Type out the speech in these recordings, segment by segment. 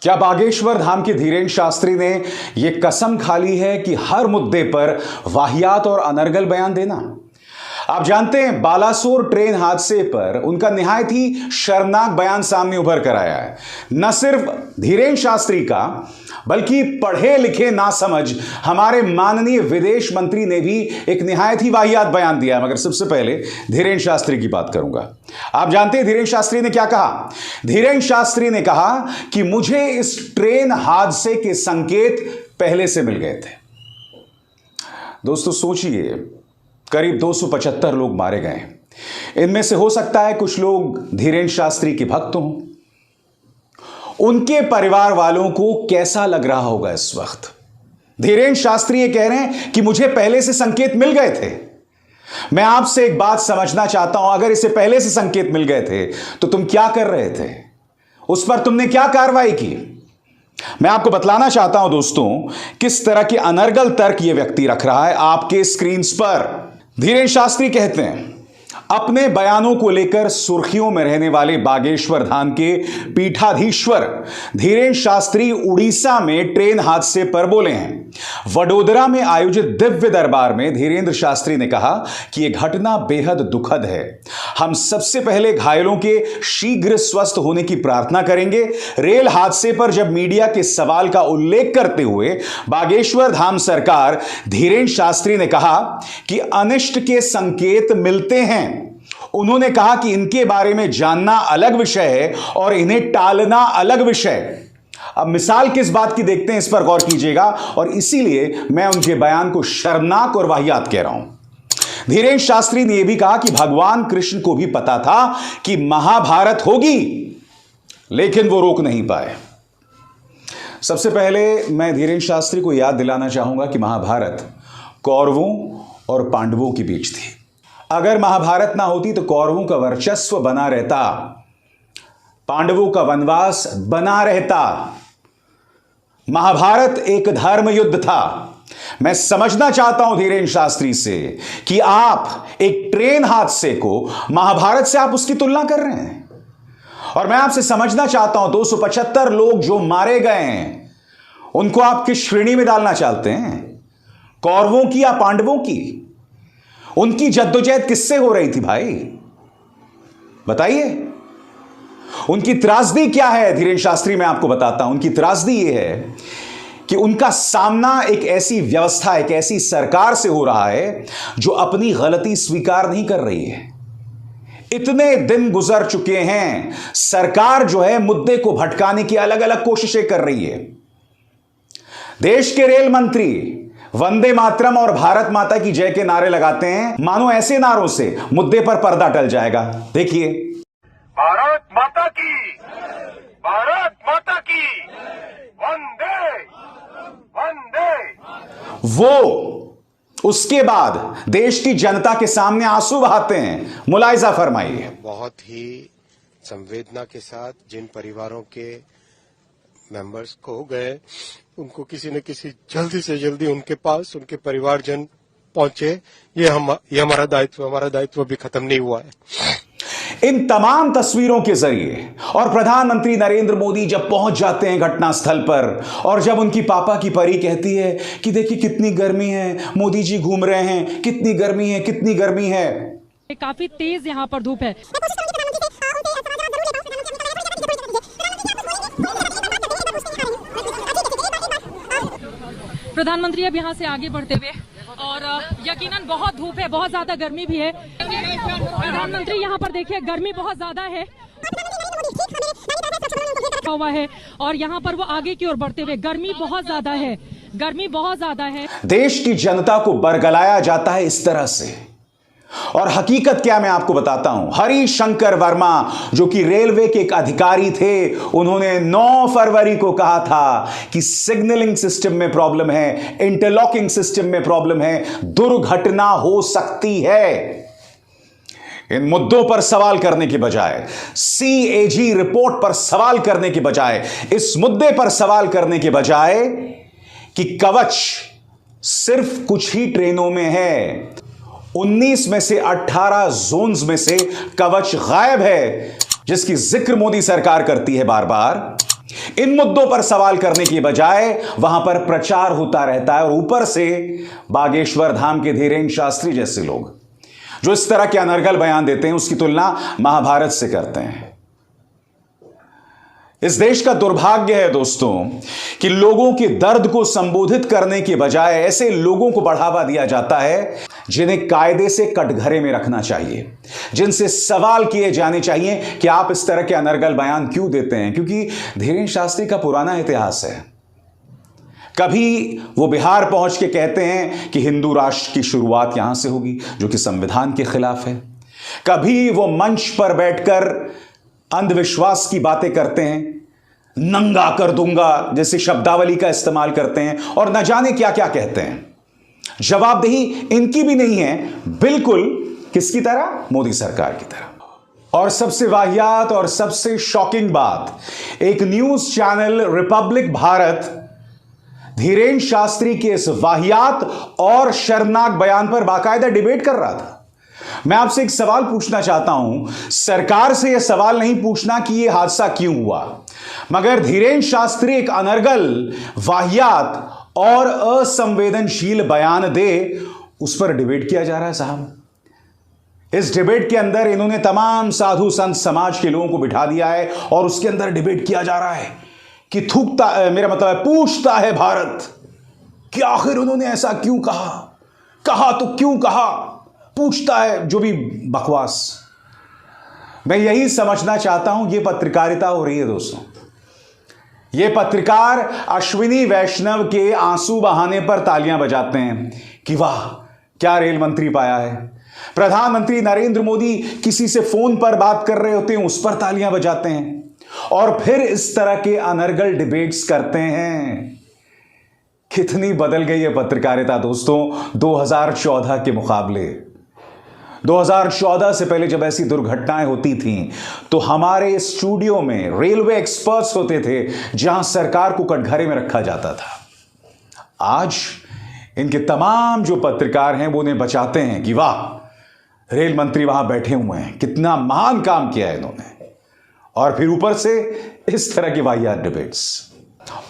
क्या बागेश्वर धाम के धीरेन्द्र शास्त्री ने यह कसम खा ली है कि हर मुद्दे पर वाहियात और अनर्गल बयान देना? आप जानते हैं, बालासोर ट्रेन हादसे पर उनका निहायत ही शर्मनाक बयान सामने उभर कर आया है। न सिर्फ धीरेन्द्र शास्त्री का, बल्कि पढ़े लिखे नासमझ हमारे माननीय विदेश मंत्री ने भी एक निहायत ही वाहियात बयान दिया है। मगर सबसे पहले धीरेन्द्र शास्त्री की बात करूंगा। आप जानते हैं धीरेन्द्र शास्त्री ने क्या कहा? धीरेन्द्र शास्त्री ने कहा कि मुझे इस ट्रेन हादसे के संकेत पहले से मिल गए थे। दोस्तों सोचिए, करीब 275 लोग मारे गए। इनमें से हो सकता है कुछ लोग धीरेन्द्र शास्त्री के भक्त हों। उनके परिवार वालों को कैसा लग रहा होगा इस वक्त? धीरेन्द्र शास्त्री ये कह रहे हैं कि मुझे पहले से संकेत मिल गए थे। मैं आपसे एक बात समझना चाहता हूं, अगर इसे पहले से संकेत मिल गए थे तो तुम क्या कर रहे थे? उस पर तुमने क्या कार्रवाई की? मैं आपको बतलाना चाहता हूं दोस्तों, किस तरह के अनर्गल तर्क यह व्यक्ति रख रहा है आपके स्क्रीन पर। धीरेन्द्र शास्त्री कहते हैं, अपने बयानों को लेकर सुर्खियों में रहने वाले बागेश्वर धाम के पीठाधीश्वर धीरेन्द्र शास्त्री उड़ीसा में ट्रेन हादसे पर बोले हैं। वडोदरा में आयोजित दिव्य दरबार में धीरेन्द्र शास्त्री ने कहा कि यह घटना बेहद दुखद है। हम सबसे पहले घायलों के शीघ्र स्वस्थ होने की प्रार्थना करेंगे। रेल हादसे पर जब मीडिया के सवाल का उल्लेख करते हुए बागेश्वर धाम सरकार धीरेन्द्र शास्त्री ने कहा कि अनिष्ट के संकेत मिलते हैं। उन्होंने कहा कि इनके बारे में जानना अलग विषय है और इन्हें टालना अलग विषय। अब मिसाल किस बात की देखते हैं, इस पर गौर कीजिएगा, और इसीलिए मैं उनके बयान को शर्मनाक और वाहियात कह रहा हूं। धीरेन्द्र शास्त्री ने यह भी कहा कि भगवान कृष्ण को भी पता था कि महाभारत होगी, लेकिन वो रोक नहीं पाए। सबसे पहले मैं धीरेन्द्र शास्त्री को याद दिलाना चाहूंगा कि महाभारत कौरवों और पांडवों के बीच थी। अगर महाभारत ना होती तो कौरवों का वर्चस्व बना रहता, पांडवों का वनवास बना रहता। महाभारत एक धर्म युद्ध था। मैं समझना चाहता हूं धीरेन्द्र शास्त्री से कि आप एक ट्रेन हादसे को महाभारत से आप उसकी तुलना कर रहे हैं। और मैं आपसे समझना चाहता हूं 275 लोग जो मारे गए हैं, उनको आप किस श्रेणी में डालना चाहते हैं? कौरवों की या पांडवों की? उनकी जद्दोजहद किससे हो रही थी भाई, बताइए। उनकी त्रासदी क्या है धीरेन्द्र शास्त्री? मैं आपको बताता हूं। उनकी त्रासदी यह है कि उनका सामना एक ऐसी व्यवस्था, एक ऐसी सरकार से हो रहा है जो अपनी गलती स्वीकार नहीं कर रही है। इतने दिन गुजर चुके हैं, सरकार जो है मुद्दे को भटकाने की अलग अलग कोशिशें कर रही है। देश के रेल मंत्री वंदे मातरम और भारत माता की जय के नारे लगाते हैं, मानो ऐसे नारों से मुद्दे पर पर्दा टल जाएगा। देखिए, भारत माता की, भारत माता की, वंदे वंदे। वो उसके बाद देश की जनता के सामने आंसू बहाते हैं। मुलाहिजा फरमाइए। बहुत ही संवेदना के साथ जिन परिवारों के मेंबर्स खो गए, उनको किसी न किसी जल्दी से जल्दी उनके पास उनके परिवारजन पहुंचे। ये हमारा दायित्व अभी खत्म नहीं हुआ है। इन तमाम तस्वीरों के जरिए और प्रधानमंत्री नरेंद्र मोदी जब पहुंच जाते हैं घटनास्थल पर, और जब उनकी पापा की परी कहती है कि देखिए कितनी गर्मी है, मोदी जी घूम रहे हैं, कितनी गर्मी है, कितनी गर्मी है। काफी तेज यहाँ पर धूप है। प्रधानमंत्री अब यहाँ से आगे बढ़ते हुए, और यकीनन बहुत धूप है, बहुत ज्यादा गर्मी भी है। प्रधानमंत्री यहाँ पर देखिए, गर्मी बहुत ज्यादा है हुआ है, और यहाँ पर वो आगे की ओर बढ़ते हुए, गर्मी बहुत ज्यादा है, गर्मी बहुत ज्यादा है। देश की जनता को बरगलाया जाता है इस तरह से। और हकीकत क्या, मैं आपको बताता हूं। हरिशंकर वर्मा जो कि रेलवे के एक अधिकारी थे, उन्होंने 9 फरवरी को कहा था कि सिग्नलिंग सिस्टम में प्रॉब्लम है, इंटरलॉकिंग सिस्टम में प्रॉब्लम है, दुर्घटना हो सकती है। इन मुद्दों पर सवाल करने के बजाय, सीएजी रिपोर्ट पर सवाल करने के बजाय, इस मुद्दे पर सवाल करने के बजाय कि कवच सिर्फ कुछ ही ट्रेनों में है, 19 में से 18 जोन्स में से कवच गायब है, जिसकी जिक्र मोदी सरकार करती है बार बार। इन मुद्दों पर सवाल करने की बजाय वहां पर प्रचार होता रहता है, और ऊपर से बागेश्वर धाम के धीरेन्द्र शास्त्री जैसे लोग जो इस तरह के अनर्गल बयान देते हैं उसकी तुलना महाभारत से करते हैं। इस देश का दुर्भाग्य है दोस्तों कि लोगों के दर्द को संबोधित करने के बजाय ऐसे लोगों को बढ़ावा दिया जाता है जिन्हें कायदे से कटघरे में रखना चाहिए, जिनसे सवाल किए जाने चाहिए कि आप इस तरह के अनर्गल बयान क्यों देते हैं। क्योंकि धीरेन्द्र शास्त्री का पुराना इतिहास है। कभी वो बिहार पहुंच के कहते हैं कि हिंदू राष्ट्र की शुरुआत यहां से होगी, जो कि संविधान के खिलाफ है। कभी वो मंच पर बैठकर अंधविश्वास की बातें करते हैं, नंगा कर दूंगा जैसे शब्दावली का इस्तेमाल करते हैं, और न जाने क्या क्या कहते हैं। जवाबदेही इनकी भी नहीं है, बिल्कुल किसकी तरह? मोदी सरकार की तरह। और सबसे वाहियात और सबसे शॉकिंग बात, एक news channel Republic Bharat Dhirendra Shastri के इस वाहियात और शर्मनाक बयान पर बाकायदा डिबेट कर रहा था। मैं आपसे एक सवाल पूछना चाहता हूं, सरकार से यह सवाल नहीं पूछना कि यह हादसा क्यों हुआ, मगर धीरेन्द्र शास्त्री एक अनर्गल, वाहियात और असंवेदनशील बयान दे, उस पर डिबेट किया जा रहा है। साहब, इस डिबेट के अंदर इन्होंने तमाम साधु संत समाज के लोगों को बिठा दिया है और उसके अंदर डिबेट किया जा रहा है कि थूकता, मेरा मतलब है पूछता है भारत कि आखिर उन्होंने ऐसा क्यों कहा, कहा तो क्यों कहा, पूछता है, जो भी बकवास। मैं यही समझना चाहता हूं, यह पत्रकारिता हो रही है दोस्तों। ये पत्रकार अश्विनी वैष्णव के आंसू बहाने पर तालियां बजाते हैं कि वाह क्या रेल मंत्री पाया है। प्रधानमंत्री नरेंद्र मोदी किसी से फोन पर बात कर रहे होते हैं, उस पर तालियां बजाते हैं, और फिर इस तरह के अनर्गल डिबेट्स करते हैं। कितनी बदल गई है पत्रकारिता दोस्तों 2014 के मुकाबले। 2014 से पहले जब ऐसी दुर्घटनाएं होती थीं तो हमारे स्टूडियो में रेलवे एक्सपर्ट्स होते थे जहां सरकार को कटघरे में रखा जाता था। आज इनके तमाम जो पत्रकार हैं वो उन्हें बचाते हैं कि वाह रेल मंत्री वहां बैठे हुए हैं, कितना महान काम किया है इन्होंने, और फिर ऊपर से इस तरह की वाहियात डिबेट्स।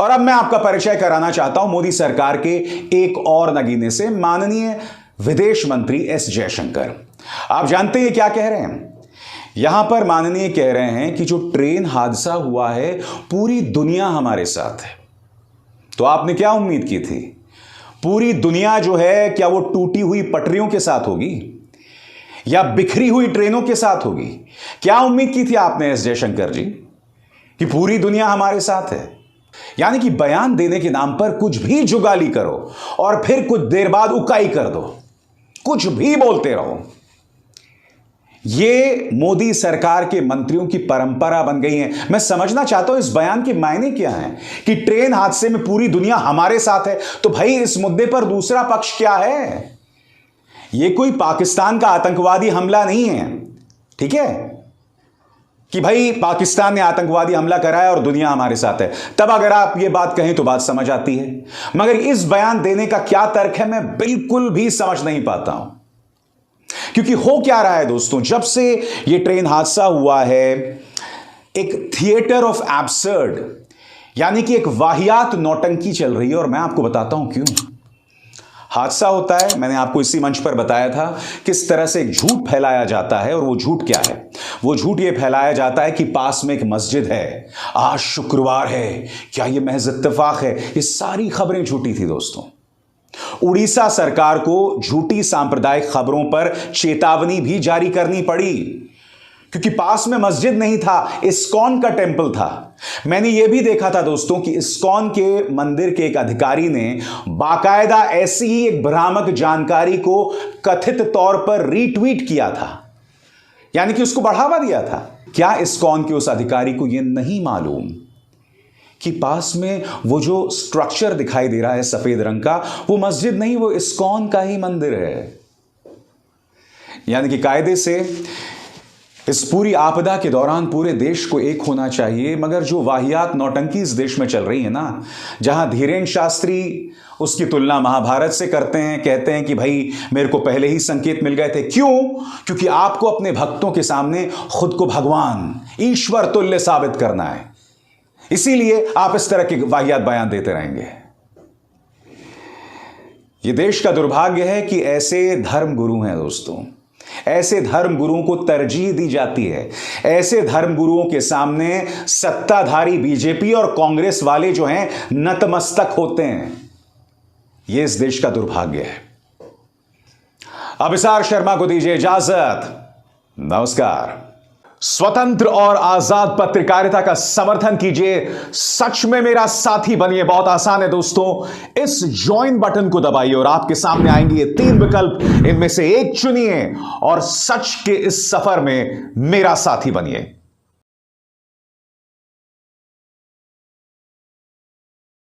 और अब मैं आपका परिचय कराना चाहता हूं मोदी सरकार के एक और नगीने से, माननीय विदेश मंत्री एस जयशंकर। आप जानते हैं क्या कह रहे हैं? यहां पर माननीय कह रहे हैं कि जो ट्रेन हादसा हुआ है पूरी दुनिया हमारे साथ है। तो आपने क्या उम्मीद की थी? पूरी दुनिया जो है क्या वो टूटी हुई पटरियों के साथ होगी या बिखरी हुई ट्रेनों के साथ होगी? क्या उम्मीद की थी आपने एस जयशंकर जी कि पूरी दुनिया हमारे साथ है? यानी कि बयान देने के नाम पर कुछ भी जुगाली करो और फिर कुछ देर बाद उकाई कर दो, कुछ भी बोलते रहो। ये मोदी सरकार के मंत्रियों की परंपरा बन गई है। मैं समझना चाहता हूं इस बयान के मायने क्या हैं कि ट्रेन हादसे में पूरी दुनिया हमारे साथ है, तो भाई इस मुद्दे पर दूसरा पक्ष क्या है? ये कोई पाकिस्तान का आतंकवादी हमला नहीं है, ठीक है, कि भाई पाकिस्तान ने आतंकवादी हमला कराया और दुनिया हमारे साथ है। तब अगर आप ये बात कहें तो बात समझ आती है, मगर इस बयान देने का क्या तर्क है मैं बिल्कुल भी समझ नहीं पाता हूं। क्योंकि हो क्या रहा है दोस्तों, जब से ये ट्रेन हादसा हुआ है एक थिएटर ऑफ एब्सर्ड, यानी कि एक वाहियात नौटंकी चल रही है। और मैं आपको बताता हूं क्यों हादसा होता है। मैंने आपको इसी मंच पर बताया था किस तरह से एक झूठ फैलाया जाता है, और वो झूठ क्या है? वो झूठ ये फैलाया जाता है कि पास में एक मस्जिद है, आज शुक्रवार है, क्या ये महज इत्तेफाक है? ये सारी खबरें झूठी थी दोस्तों। उड़ीसा सरकार को झूठी सांप्रदायिक खबरों पर चेतावनी भी जारी करनी पड़ी क्योंकि पास में मस्जिद नहीं था, इस्कॉन का टेंपल था। मैंने यह भी देखा था दोस्तों कि इस्कॉन के मंदिर के एक अधिकारी ने बाकायदा ऐसी ही एक भ्रामक जानकारी को कथित तौर पर रीट्वीट किया था, यानी कि उसको बढ़ावा दिया था। क्या इस्कॉन के उस अधिकारी को यह नहीं मालूम कि पास में वो जो स्ट्रक्चर दिखाई दे रहा है सफेद रंग का, वो मस्जिद नहीं, वो इस्कॉन का ही मंदिर है? यानी कि कायदे से इस पूरी आपदा के दौरान पूरे देश को एक होना चाहिए, मगर जो वाहियात नौटंकी इस देश में चल रही है ना, जहां धीरेन्द्र शास्त्री उसकी तुलना महाभारत से करते हैं, कहते हैं कि भाई मेरे को पहले ही संकेत मिल गए थे। क्यों? क्योंकि आपको अपने भक्तों के सामने खुद को भगवान, ईश्वर तुल्य साबित करना है। इसीलिए आप इस तरह के वाहियात बयान देते रहेंगे। यह देश का दुर्भाग्य है कि ऐसे धर्म गुरु हैं दोस्तों, ऐसे धर्म गुरुओं को तरजीह दी जाती है। ऐसे धर्म गुरुओं के सामने सत्ताधारी बीजेपी और कांग्रेस वाले जो हैं नतमस्तक होते हैं। यह इस देश का दुर्भाग्य है। अभिसार शर्मा को दीजिए इजाजत। नमस्कार। स्वतंत्र और आजाद पत्रकारिता का समर्थन कीजिए, सच में मेरा साथी बनिए। बहुत आसान है दोस्तों, इस ज्वाइन बटन को दबाइए और आपके सामने आएंगे ये 3 विकल्प, इनमें से एक चुनिए और सच के इस सफर में मेरा साथी बनिए।